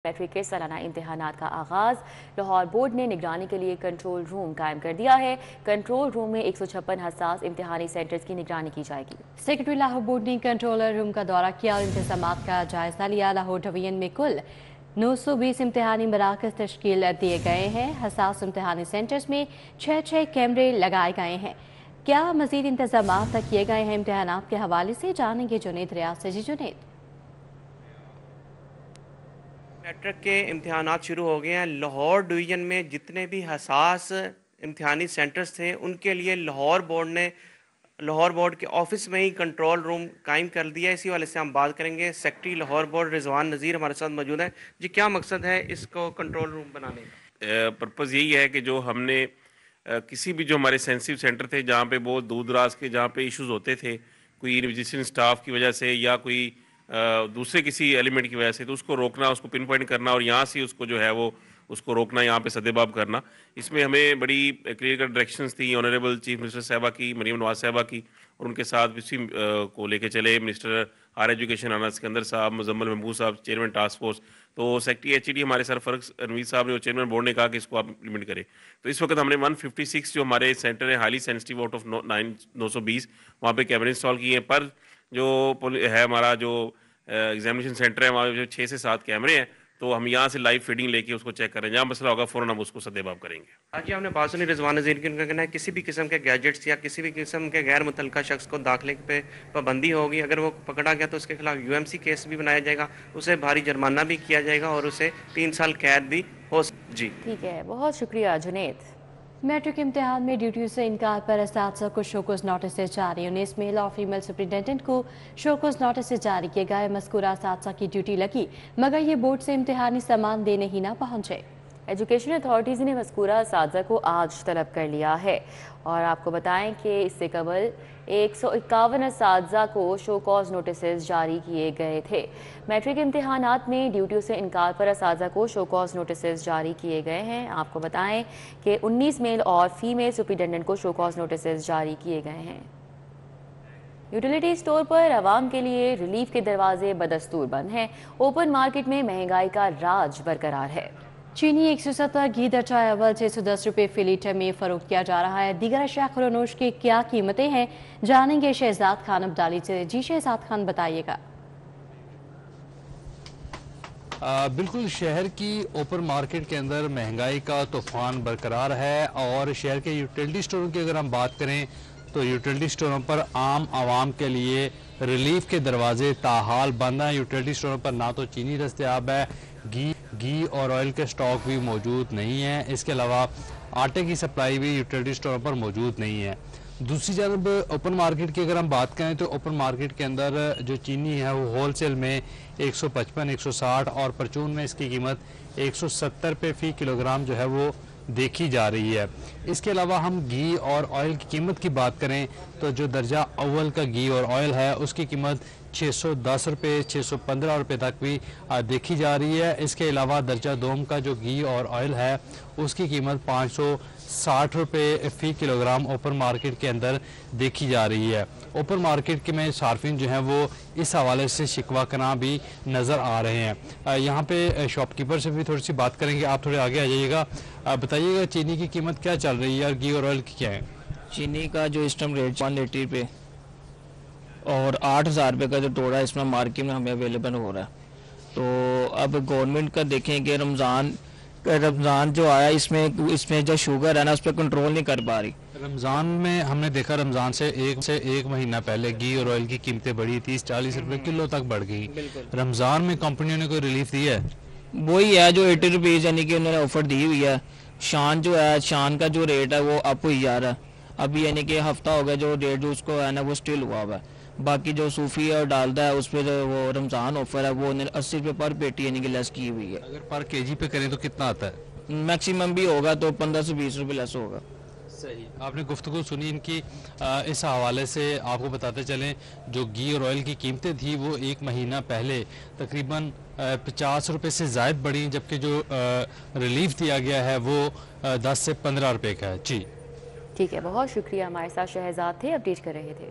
Matric کے سالانہ امتحانات کا آغاز لاہور بورڈ نے نگرانی کے لیے کنٹرول روم قائم کر دیا ہے۔ کنٹرول روم میں 156 حساس امتحانی سینٹرز کی نگرانی کی جائے گی۔ سیکرٹری لاہور بورڈ نے کنٹرول روم کا دورہ کیا اور انتظامات کا جائزہ لیا۔ لاہور ڈویژن میں کل 920 امتحانی مراکز تشکیل دیے گئے ہیں۔ حساس امتحانی سینٹرز میں 6 کیمرے لگائے گئے ہیں۔ کیا مزید انتظامات کیے گئے ہیں؟ امتحانات کے حوالے سے جانیں گے جنید ریاض سے۔ جی جنید۔ میٹرک کے امتحانات شروع ہو گئے ہیں۔ لاہور ڈویژن میں جتنے بھی حساس امتحانی سینٹرز تھے ان کے لیے لاہور بورڈ کے آفس میں ہی کنٹرول روم قائم کر دیا ہے۔ اسی والے سے ہم بات کریں گے۔ سیکرٹری لاہور بورڈ رضوان نذیر ہمارے ساتھ موجود ہے۔ جی، کیا مقصد ہے اس کو کنٹرول روم بنانے کا؟ پرپز یہی ہے کہ جو ہم نے کسی بھی جو ہمارے سینسیو سینٹر تھے جہاں پہ بہت دور دراز کے جہاں پہ ایشوز ہوتے تھے، کوئی رجسٹریشن سٹاف کی وجہ سے یا کوئی دوسرے کسی ایلیمنٹ کی وجہ سے، تو اس کو روکنا، اس کو پن پوائنٹ کرنا اور یہاں سے اس کو جو ہے وہ اس کو روکنا، یہاں پہ سدباب کرنا۔ اس میں ہمیں بڑی کلیئر کٹ ڈائریکشنز تھیں آنریبل چیف منسٹر صاحبہ کی، مریم نواز صاحبہ کی، اور ان کے ساتھ اسی کو لے کے چلے منسٹر ہائر ایجوکیشن انس اسکندر صاحب، مزمل محبوب صاحب چیئرمین ٹاسک فورس، تو سیکرٹری ایچ ای ڈی ہمارے سرفرز انویر صاحب نے، چیئرمین بورڈ نے کہا کہ اس کو آپ امپلیمنٹ کریں۔ تو اس وقت ہم نے 156 جو ہمارے سینٹر ہیں ہائیلی سینسٹیو آؤٹ آف 920 وہاں پہ کیمرے انسٹال کیے ہیں۔ پر جو ہے ہمارا جو ایگزامینیشن سینٹر ہے وہاں جو 6 سے 7 کیمرے ہیں، تو ہم یہاں سے لائیو فیڈنگ لے کے اس کو چیک کر رہے ہیں۔ جہاں مسئلہ ہوگا فوراً ہم اس کو سدباب کریں گے۔ آج ہم نے بات سنی رضوان نذیر کی، ان کا کہنا ہے کسی بھی قسم کے گیجٹس یا کسی بھی قسم کے غیر متعلقہ شخص کو داخلے پہ پابندی ہوگی۔ اگر وہ پکڑا گیا تو اس کے خلاف UMC کیس بھی بنایا جائے گا، اسے بھاری جرمانہ بھی کیا جائے گا اور اسے 3 سال قید بھی ہو جی ٹھیک ہے، بہت شکریہ جنید۔ میٹرک امتحان میں ڈیوٹیوں سے انکار پر اساتذہ کو شوکوز نوٹسز جاری۔ 19 میل اور فیمیل سپرنٹینڈنٹ کو شوکوز نوٹسز جاری کیے گئے۔ مذکورہ اساتذہ کی ڈیوٹی لگی مگر یہ بورڈ سے امتحانی سامان دینے ہی نہ پہنچے۔ ایجوکیشن اتھارٹیز نے مذکورہ اساتذہ کو آج طلب کر لیا ہے اور آپ کو بتائیں کہ اس سے قبل 151 اساتذہ کو شو کاز نوٹسز جاری کیے گئے تھے۔ میٹرک امتحانات میں ڈیوٹیوں سے انکار پر اساتذہ کو شو کاز نوٹسز جاری کیے گئے ہیں۔ آپ کو بتائیں کہ 19 میل اور فیمیل سپرنٹینڈنٹ کو شو کاز نوٹسز جاری کیے گئے ہیں۔ یوٹیلیٹی اسٹور پر عوام کے لیے ریلیف کے دروازے بدستور بند ہیں۔ اوپن مارکیٹ میں مہنگائی کا راج برقرار ہے۔ چینی 170، گھی درجہ اول 610 روپے فی لیٹر میں فروخت کیا جا رہا ہے۔ دیگر اشیاء خورونوش کی کیا قیمتیں ہیں جانیں گے شہزاد خان عبدالی سے۔ جی شہزاد خان، بتائیے گا۔ بالکل، شہر کی اوپن مارکیٹ کے اندر مہنگائی کا طوفان برقرار ہے اور شہر کے یوٹیلیٹی سٹوروں کی اگر ہم بات کریں تو یوٹیلیٹی سٹوروں پر عام عوام کے لیے ریلیف کے دروازے تاحال بند ہیں۔ یوٹیلیٹی سٹوروں پر نہ تو چینی دستیاب ہے، گھی اور آئل کے سٹاک بھی موجود نہیں ہیں، اس کے علاوہ آٹے کی سپلائی بھی یوٹیلیٹی سٹوروں پر موجود نہیں ہے۔ دوسری جانب اوپن مارکیٹ کی اگر ہم بات کریں تو اوپن مارکیٹ کے اندر جو چینی ہے وہ ہول سیل میں 155، 160 اور پرچون میں اس کی قیمت 170 روپے فی کلو گرام جو ہے وہ دیکھی جا رہی ہے۔ اس کے علاوہ ہم گھی اور آئل کی قیمت کی بات کریں تو جو درجہ اول کا گھی اور آئل ہے اس کی قیمت 610 روپے، 615 روپے تک بھی دیکھی جا رہی ہے۔ اس کے علاوہ درجہ دوم کا جو گھی اور آئل ہے اس کی قیمت 560 روپے فی کلو گرام اوپن مارکیٹ کے اندر دیکھی جا رہی ہے۔ اوپن مارکیٹ کے میں صارفین جو ہیں وہ اس حوالے سے شکوہ کناں بھی نظر آ رہے ہیں۔ یہاں پہ شاپ کیپر سے بھی تھوڑی سی بات کریں گے۔ آپ تھوڑے آگے آ جائیے گا، بتائیے گا چینی کی قیمت کیا چل رہی ہے اور گھی اور آئل کی کیا ہے؟ چینی کا جو اس ٹائم ریٹ 180 روپے اور 8000 روپے کا جو ٹوڑا اس میں مارکیٹ میں ہمیں اویلیبل ہو رہا ہے۔ تو اب گورنمنٹ کا دیکھیں کہ رمضان جو آیا اس میں جو شوگر ہے نا اس پہ کنٹرول نہیں کر پا رہی۔ رمضان میں ہم نے دیکھا رمضان سے ایک مہینہ پہلے گھی اور آئل کی قیمتیں بڑھی، 30-40 روپے کلو تک بڑھ گئی۔ رمضان میں کمپنیوں نے کوئی ریلیف دی ہے؟ وہی ہے جو 80 روپیز یعنی کہ انہوں نے آفر دی ہوئی ہے۔ شان جو ہے، شان کا جو ریٹ ہے وہ اپ ہوئی جا رہا ہے ابھی، یعنی کہ ہفتہ ہو گیا جو ریٹ جو اس کو ہے نا وہ سٹل ہوا ہوا ہے۔ باقی جو صوفی اور ڈالدا ہے اس پہ جو وہ رمضان آفر ہے وہ 80 روپے پر پیٹی یعنی کہ لیس کی ہوئی ہے۔ اگر پر کے جی پہ کریں تو کتنا آتا ہے؟ میکسیمم بھی ہوگا تو 15 سے 20 روپے لیس ہوگا۔ صحیح، آپ نے گفتگو سنی ان کی۔ اس حوالے سے آپ کو بتاتے چلیں جو گھی اور آئل کی قیمتیں تھی وہ ایک مہینہ پہلے تقریباً 50 روپے سے زائد بڑھی، جبکہ جو ریلیف دیا گیا ہے وہ 10 سے 15 روپے کا ہے۔ جی ٹھیک ہے، بہت شکریہ، ہمارے ساتھ شہزاد تھے، اپڈیٹ کر رہے تھے۔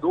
2